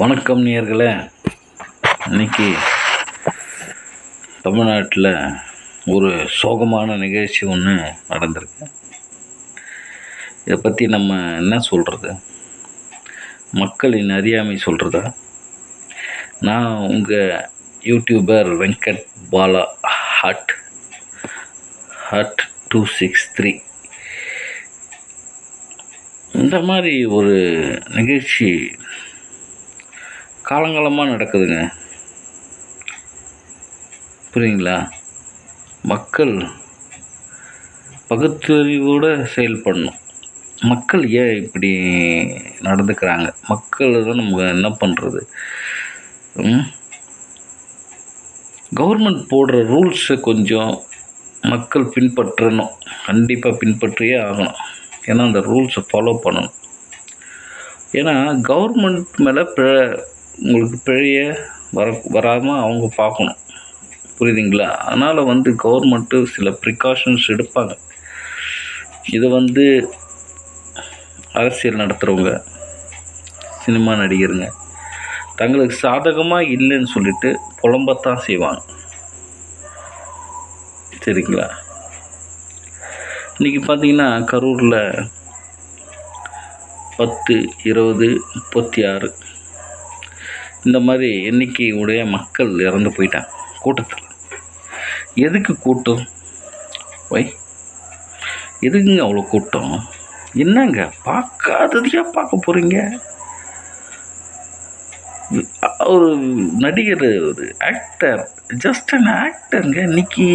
வணக்கம் நேயர்களே. இன்னைக்கு தமிழ்நாட்டில் ஒரு சோகமான நிகழ்ச்சி ஒன்று நடந்திருக்கு. இதை பற்றி நம்ம என்ன சொல்கிறது? மக்களின் அறியாமை சொல்கிறதா? நான் உங்கள் யூடியூபர் வெங்கட் பாலா ஹட் 263. இந்த மாதிரி ஒரு நிகழ்ச்சி காலங்காலமாக நடக்குதுங்க. புரியுங்களா? மக்கள் பகுத்தறிவோடு செயல்படணும். மக்கள் ஏன் இப்படி நடந்துக்கிறாங்க? மக்கள் தான் நம்ம என்ன பண்ணுறது? கவர்மெண்ட் போடுற ரூல்ஸை கொஞ்சம் மக்கள் பின்பற்றணும். கண்டிப்பாக பின்பற்றியே ஆகணும். ஏன்னா அந்த ரூல்ஸை ஃபாலோ பண்ணணும். ஏன்னா கவர்மெண்ட் மேலே உங்களுக்கு பிழைய வராமல் அவங்க பார்க்கணும். புரியுதுங்களா? அதனால் கவர்மெண்ட்டு சில ப்ரிகாஷன்ஸ் எடுப்பாங்க. இதை அரசியல் நடத்துகிறவங்க, சினிமா நடிகருங்க தங்களுக்கு சாதகமாக இல்லைன்னு சொல்லிட்டு புலம்பத்தான் செய்வாங்க. சரிங்களா? இன்றைக்கி பார்த்தீங்கன்னா கரூரில் 10, 20, 36 இந்த மாதிரி எண்ணிக்கையுடைய மக்கள் இறந்து போயிட்டாங்க கூட்டத்தில். எதுக்கு கூட்டம்? எதுக்குங்க அவ்வளோ கூட்டம்? என்னங்க பார்க்காததையா பார்க்க போகிறீங்க? ஒரு நடிகர், ஒரு ஆக்டர், ஜஸ்ட் அன் ஆக்டருங்க. இன்னைக்கு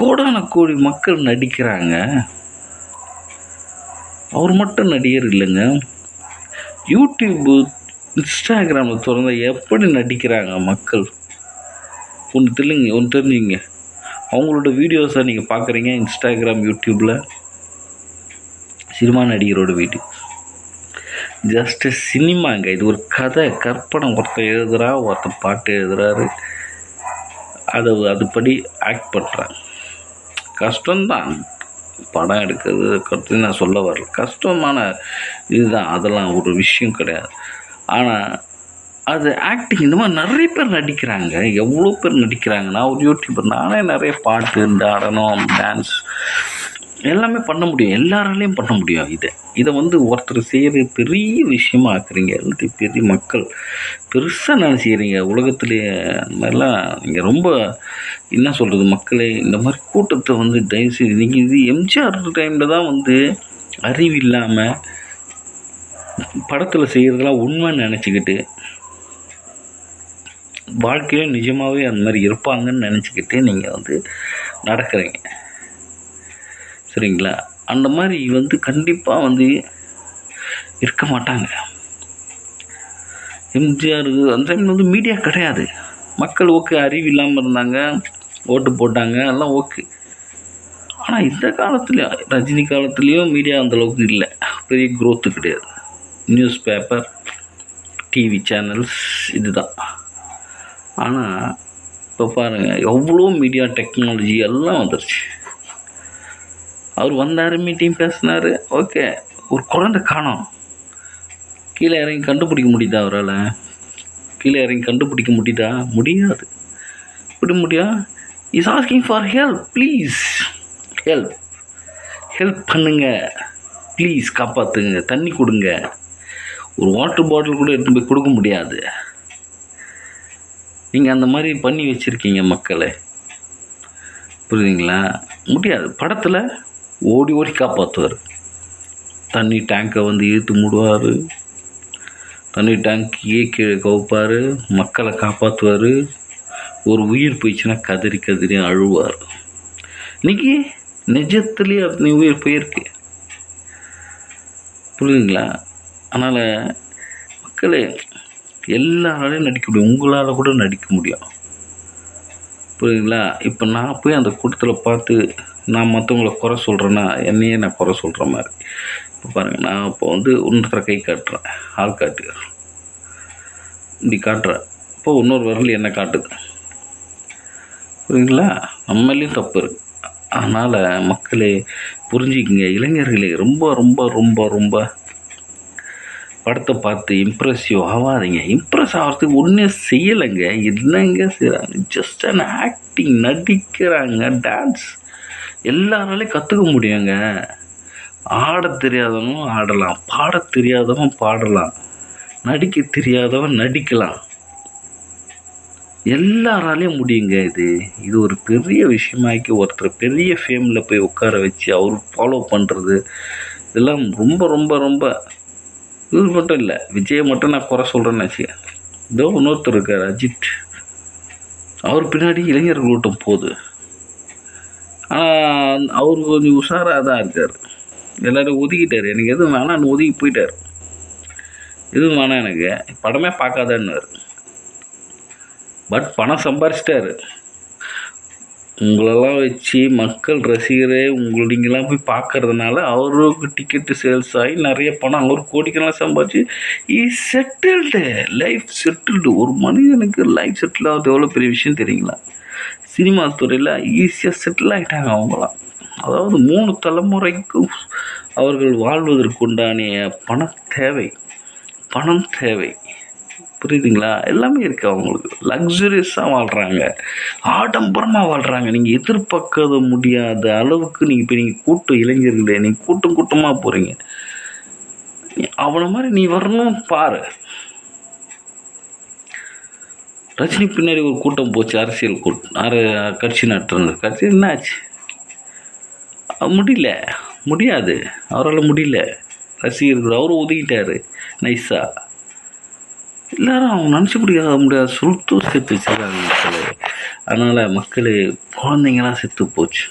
கோடான கோடி மக்கள் நடிக்கிறாங்க. அவர் மட்டும் நடிகர் இல்லைங்க. யூடியூப்பு, இன்ஸ்டாகிராமில் திறந்த எப்படி நடிக்கிறாங்க மக்கள். ஒன்று தெரிஞ்சுங்க. அவங்களோட வீடியோஸை நீங்கள் பார்க்குறீங்க இன்ஸ்டாகிராம், யூடியூப்பில். சினிமா நடிகரோட வீடியோ ஜஸ்ட்டு சினிமாங்க. இது ஒரு கதை, கற்பனை. ஒருத்தர் எழுதுகிறா, ஒருத்தர் பாட்டு எழுதுகிறாரு, அதுபடி ஆக்ட் பண்ணுறாங்க. கஷ்டம்தான் படம் எடுக்கிறது. கருத்து நான் சொல்ல வரல, கஷ்டமான இதுதான். அதெல்லாம் ஒரு விஷயம் கிடையாது. ஆனால் அது ஆக்டிங். இந்த மாதிரி நிறைய பேர் நடிக்கிறாங்க. எவ்வளோ பேர் நடிக்கிறாங்கன்னா, ஒரு யூடியூபர் நானே நிறைய பாட்டு, நடனம், டான்ஸ் எல்லாமே பண்ண முடியும். எல்லாராலையும் பண்ண முடியும். இதை ஒருத்தர் செய்கிற பெரிய விஷயமா ஆக்குறீங்க. எல்லாத்தையும் பெரிய மக்கள் பெருசாக நினச்சிக்கிறீங்க உலகத்துலேயே. அந்த மாதிரிலாம் நீங்கள் ரொம்ப என்ன சொல்கிறது? மக்களே, இந்த மாதிரி கூட்டத்தை தயவுசெய்து நீங்கள் இது எம்ஜிஆர் டைமில் தான் அறிவு இல்லாமல் படத்தில் செய்கிறதெல்லாம் உண்மைன்னு நினச்சிக்கிட்டு, வாழ்க்கையிலே நிஜமாகவே அந்த மாதிரி இருப்பாங்கன்னு நினச்சிக்கிட்டு நீங்கள் நடக்கிறீங்க. சரிங்களா? அந்த மாதிரி கண்டிப்பாக இருக்க மாட்டாங்க. எம்ஜிஆர் அந்த டைமில் மீடியா கிடையாது. மக்கள் ஓகே, அறிவு இல்லாமல் இருந்தாங்க, ஓட்டு போட்டாங்க, எல்லாம் ஓகே. ஆனால் இந்த காலத்துலேயும், ரஜினி காலத்துலேயும் மீடியா அந்தளவுக்கு இல்லை. பெரிய க்ரோத்து கிடையாது. நியூஸ் பேப்பர், டிவி சேனல்ஸ் இதுதான். ஆனால் இப்போ பாருங்கள், எவ்வளோ மீடியா டெக்னாலஜி எல்லாம் வந்துருச்சு. அவர் வந்தார், மீட்டிங் பேசினார், ஓகே. ஒரு குழந்தை காணோம், கீழே இறங்கி கண்டுபிடிக்க முடியுதா அவரால்? கீழே இறங்கி கண்டுபிடிக்க முடியுதா? முடியாது. இப்படி முடியாது. Is asking for help. Please help பண்ணுங்க, ப்ளீஸ் காப்பாற்றுங்க, தண்ணி கொடுங்க. ஒரு வாட்டர் பாட்டில் கூட எடுத்து போய் கொடுக்க முடியாது. நீங்கள் அந்த மாதிரி பண்ணி வச்சுருக்கீங்க மக்களை. புரியுதுங்களா? முடியாது. படத்தில் ஓடி ஓடி காப்பாற்றுவார். தண்ணி டேங்கை இழுத்து மூடுவார், தண்ணி டேங்கையே கீழே கவுப்பார், மக்களை காப்பாற்றுவார். ஒரு உயிர் போயிடுச்சுன்னா கதறி கதறி அழுவார். இன்றைக்கி நிஜத்துலேயே அப்படி உயிர் போயிருக்கு. புரியுதுங்களா? அதனால் மக்களே, எல்லாராலையும் நடிக்க முடியும். உங்களால் கூட நடிக்க முடியும். புரியுதுங்களா? இப்போ நான் போய் அந்த கூட்டத்தில் பார்த்து நான் மற்றவங்கள குறை சொல்கிறேன்னா என்னையே நான் குறை சொல்கிற மாதிரி. இப்போ பாருங்கள், நான் இப்போ இன்னொருத்தரை கை காட்டுறேன், ஆள் காட்டு இப்படி காட்டுறேன். இப்போ இன்னொரு வரல் என்ன காட்டுது. புரியுதுங்களா? நம்மளையும் தப்பு இருக்குது. அதனால் மக்களே புரிஞ்சுக்கிங்க. இளைஞர்களே ரொம்ப ரொம்ப ரொம்ப ரொம்ப படத்தை பார்த்து இம்ப்ரெசிவ் ஆகாதீங்க. இம்ப்ரெஸ் ஆகிறதுக்கு ஒன்றும் செய்யலைங்க. என்னங்க செய்கிறாங்க? ஜஸ்ட் அன் ஆக்டிங், நடிக்கிறாங்க. டான்ஸ் எல்லாராலையும் கற்றுக்க முடியுங்க. ஆட தெரியாதவனும் ஆடலாம், பாட தெரியாதவன் பாடலாம், நடிக்க தெரியாதவன் நடிக்கலாம். எல்லாராலையும் முடியுங்க. இது ஒரு பெரிய விஷயமாக்கி ஒருத்தர் பெரிய ஃபேமில் போய் உட்கார வச்சு அவர் ஃபாலோ பண்ணுறது இதெல்லாம் ரொம்ப ரொம்ப ரொம்ப. இது மட்டும் இல்லை, விஜயை மட்டும் நான் குறை சொல்கிறேன்னு வச்சு, இதோ இன்னொருத்தர் இருக்கார் அஜித், அவர் பின்னாடி இளைஞர்கள் கூட்டம் போகுது. ஆனால் அவர் கொஞ்சம் உஷாராக தான் இருக்கார். எல்லோரும் ஒதுக்கிட்டார். எனக்கு எதுவும் வேணான்னு ஒதுக்கி போயிட்டார். எதுவும் வேணாம் எனக்கு, படமே பார்க்காதன்னாரு. பட் பணம் சம்பாரிச்சிட்டாரு. உங்களெல்லாம் வச்சு மக்கள் ரசிகரே நீங்களாம் போய் பார்க்கறதுனால அவருக்கு டிக்கெட்டு சேல்ஸ் ஆகி நிறைய பணம், அவர் கோடிக்கெல்லாம் சம்பாதிச்சு செட்டில்டு, லைஃப் செட்டில்டு. ஒரு மனிதனுக்கு லைஃப் செட்டில் ஆகிறது எவ்வளோ பெரிய விஷயம் தெரியுங்களா? சினிமா துறையில் ஈஸியாக செட்டில் ஆகிட்டாங்க அவங்களாம். அதாவது 3 தலைமுறைக்கும் அவர்கள் வாழ்வதற்குண்டான பணம் தேவை. புரியுதுங்களா? எல்லாமே இருக்குது அவங்களுக்கு. லக்ஸுரியஸாக வாழ்கிறாங்க, ஆடம்பரமாக வாழ்கிறாங்க. நீங்கள் எதிர்பார்க்க முடியாத அளவுக்கு நீங்கள் இளைஞர்களே நீங்கள் கூட்டமாக போகிறீங்க. அவனை மாதிரி நீ வரணும் பாரு. ரஜினி பின்னாடி ஒரு கூட்டம் போச்சு, அரசியல் கட்சி நடத்துறது. கட்சி என்ன ஆச்சு? முடியாது, அவரால் முடியல. ரசிகர்கள் அவரும் ஒதுக்கிட்டார் நைஸாக. எல்லாரும் அவங்க நினச்சி முடியாது சொல்லிட்டு செத்து வச்சுருக்காங்க மக்கள். அதனால் மக்கள் குழந்தைங்களாம் செத்து போச்சு.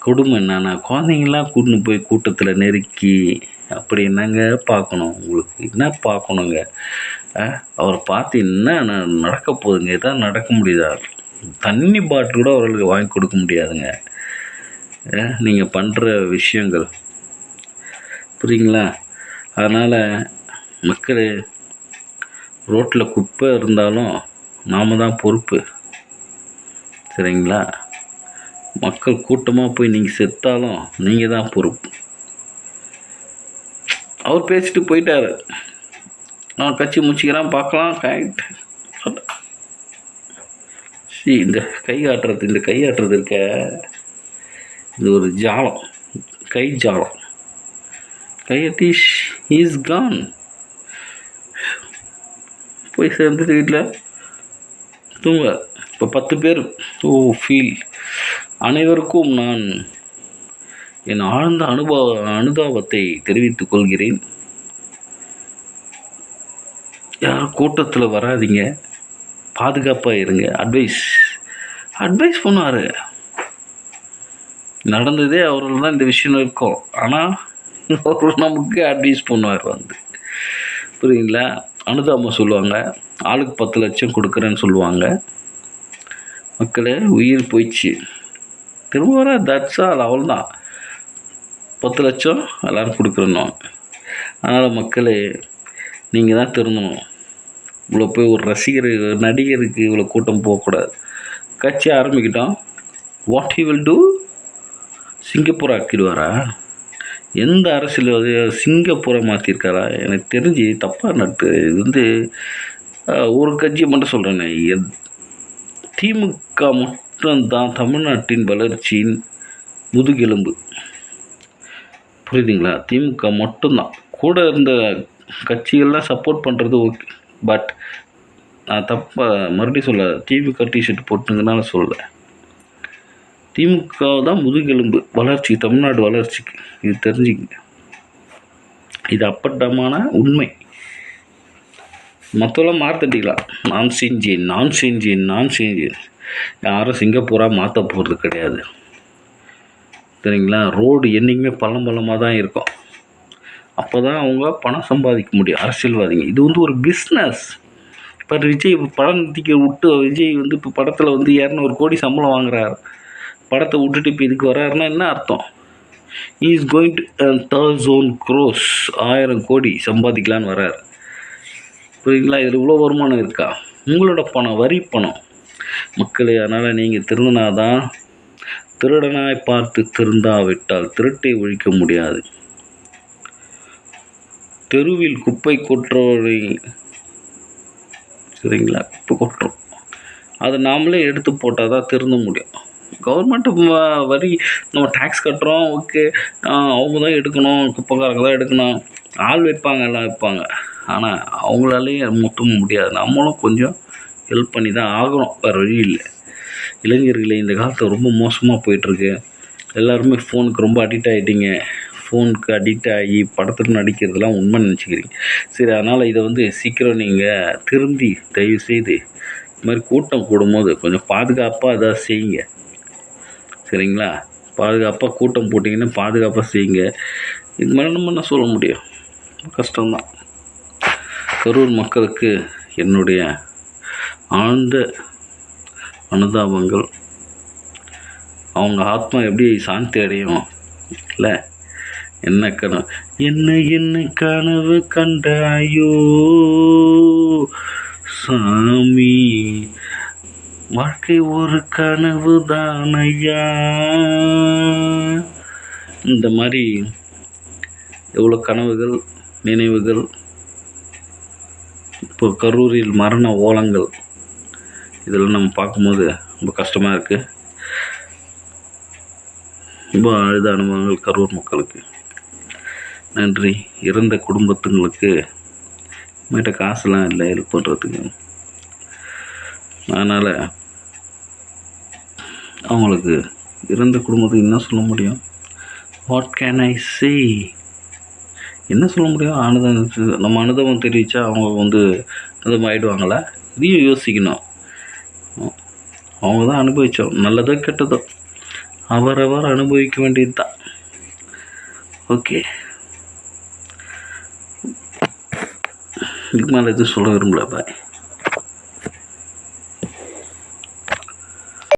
கொடுமை என்னன்னா, குழந்தைங்களாம் கூட்டின்னு போய் கூட்டத்தில் நெருக்கி அப்படி என்னங்க பார்க்கணும்? உங்களுக்கு என்ன பார்க்கணுங்க? அவரை பார்த்து என்ன நடக்க போகுதுங்க? எதாவது நடக்க முடியுதா? தண்ணி பாட்டில் கூட அவர்களுக்கு வாங்கி கொடுக்க முடியாதுங்க. நீங்கள் பண்ணுற விஷயங்கள் புரியுங்களா? அதனால் மக்கள், ரோட்டில் குப்பை இருந்தாலும் நாம் தான் பொறுப்பு, சரிங்களா? மக்கள் கூட்டமாக போய் நீங்கள் செத்தாலும் நீங்கள் தான் பொறுப்பு. அவர் பேசிட்டு போயிட்டார். நான் கட்சி முடிச்சுக்கிறேன், பார்க்கலாம். இந்த கை ஆட்டுறது இருக்க, இது ஒரு ஜாலம், கை ஜாலம். கையட்டி இஸ் கான். போய் சேர்ந்துட்டு வீட்டில் தூங்க. இப்போ 10 பேர் ஃபீல். அனைவருக்கும் நான் என் ஆழ்ந்த அனுதாபத்தை தெரிவித்துக் கொள்கிறேன். யாரும் கூட்டத்தில் வராதிங்க, பாதுகாப்பாக இருங்க. அட்வைஸ் பண்ணார். நடந்ததே அவர்கள் தான் இந்த விஷயம் இருக்கும். ஆனால் அவர் நமக்கு அட்வைஸ் பண்ணுவார் புரியுங்களா? அனுதாபம் சொல்லுவாங்க. ஆளுக்கு 10 லட்சம் கொடுக்குறேன்னு சொல்லுவாங்க. மக்களே, உயிர் போயிடுச்சு, திரும்ப வர தட்ஸ் ஆல், அவ்வளோதான். 10 லட்சம் எல்லோரும் கொடுக்குறணும். அதனால் மக்களே, நீங்கள் தான் திருந்தணும். இவ்வளோ போய் ஒரு நடிகருக்கு இவ்வளோ கூட்டம் போகக்கூடாது. கட்சி ஆரம்பிக்கிட்டோம். What he will do? Singapore ஆக்கிடுவாரா? எந்த அரசியல் சிங்கப்பூரை மாற்றிருக்காரா? எனக்கு தெரிஞ்சு தப்பாக இது ஒரு கட்சியை மட்டும் சொல்கிறேனே, திமுக மட்டும்தான் தமிழ்நாட்டின் வளர்ச்சியின் முதுகெலும்பு. புரியுதுங்களா? திமுக மட்டும்தான். கூட இருந்த கட்சிகள்லாம் சப்போர்ட் பண்ணுறது ஓகே. பட் நான் மறுபடியும் சொல்ல, திமுக டிஷர்ட் போட்டுங்கனால சொல்லலை. திமுக தான் முதுகெலும்பு வளர்ச்சி, தமிழ்நாடு வளர்ச்சிக்கு. இது தெரிஞ்சுக்கங்க. இது அப்பட்டமான உண்மை. மற்றெல்லாம் மாற்றிட்டிக்கலாம். நான் செஞ்சேன். யாரும் சிங்கப்பூராக மாற்ற போகிறது கிடையாது, சரிங்களா? ரோடு என்றைக்குமே பள்ளமாக தான் இருக்கும். அப்போ தான் அவங்க பணம் சம்பாதிக்க முடியும், அரசியல்வாதிங்க. இது ஒரு பிஸ்னஸ். இப்போ விஜய் படம் விட்டு விஜய் இப்போ படத்தில் 200 கோடி சம்பளம் வாங்குறாரு. படத்தை விட்டுட்டு இப்போ இதுக்கு வர்றாருன்னா என்ன அர்த்தம்? இஸ் கோயிங் டு 1,000 crores, 1000 கோடி சம்பாதிக்கலான்னு வர்றார். புரியுங்களா? இதில் இவ்வளோ வருமானம் இருக்கா? உங்களோட பணம், வரி பணம் மக்களே. அதனால் நீங்கள் திருந்தினாதான். திருடனாய் பார்த்து திருந்தாவிட்டால் திருட்டை ஒழிக்க முடியாது. தெருவில் குப்பை கொட்டுறவரை, சரிங்களா, குப்பை கொட்டுறோம், அதை நாமளே எடுத்து போட்டால் தான் திருந்த முடியும். கவர்மெண்ட்டு வரி நம்ம டேக்ஸ் கட்டுறோம், ஓகே, அவங்க தான் எடுக்கணும், குப்பைக்காரங்க தான் எடுக்கணும், ஆள் வைப்பாங்க, எல்லாம் வைப்பாங்க. ஆனால் அவங்களாலேயே மொத்தம் முடியாது. நம்மளும் கொஞ்சம் ஹெல்ப் பண்ணி தான் ஆகணும், வேறு வழி இல்லை. இளைஞர்களே, இந்த காலத்தில் ரொம்ப மோசமாக போயிட்டுருக்கு. எல்லாருமே ஃபோனுக்கு ரொம்ப அடிக்ட் ஆகிட்டீங்க. ஃபோனுக்கு அடிக்ட் ஆகி படத்தில் நடிக்கிறதுலாம் உண்மை நினச்சிக்கிறீங்க. சரி, அதனால் இதை சீக்கிரம் நீங்கள் திரும்பி தயவுசெய்து இது மாதிரி கூட்டம் கூடும்போது கொஞ்சம் பாதுகாப்பாக எதாவது செய்யுங்க, சரிங்களா? பாதுகாப்பாக கூட்டம் போட்டிங்கன்னா பாதுகாப்பாக செய்யுங்க. இது மாதிரி நம்ம என்ன சொல்ல முடியும்? கஷ்டம்தான். கரூர் மக்களுக்கு என்னுடைய ஆழ்ந்த அனுதாபங்கள். அவங்க ஆத்மா எப்படி சாந்தி அடையும் இல்லை? என்ன கனவு, என்ன கனவு கண்டாயோ சாமி, வாழ்க்கை ஒரு கனவு தானையா. இந்த மாதிரி எவ்வளோ கனவுகள், நினைவுகள். இப்போ கரூரில் மரண ஓலங்கள், இதெல்லாம் நம்ம பார்க்கும்போது ரொம்ப கஷ்டமாக இருக்குது. ரொம்ப அழுத அனுபவங்கள் கரூர் மக்களுக்கு. நன்றி. இறந்த குடும்பத்துங்களுக்கு மேட்ட காசுலாம் இல்லை ஹெல்ப் பண்ணுறதுக்கு. அதனால் அவங்களுக்கு இறந்த குடும்பத்துக்கு என்ன சொல்ல முடியும்? வாட் கேன் ஐ சே? என்ன சொல்ல முடியும்? நம்ம அனுபவம் தெரிவித்தா அவங்க அனுபவம் ஆகிடுவாங்களா? இதையும் யோசிக்கணும். அவங்க தான் அனுபவித்தோம், நல்லதோ கெட்டதோ அவரவர் அனுபவிக்க வேண்டியது தான். ஓகே, இதுக்கு மேலே எதுவும் சொல்ல விரும்பல. பாய்.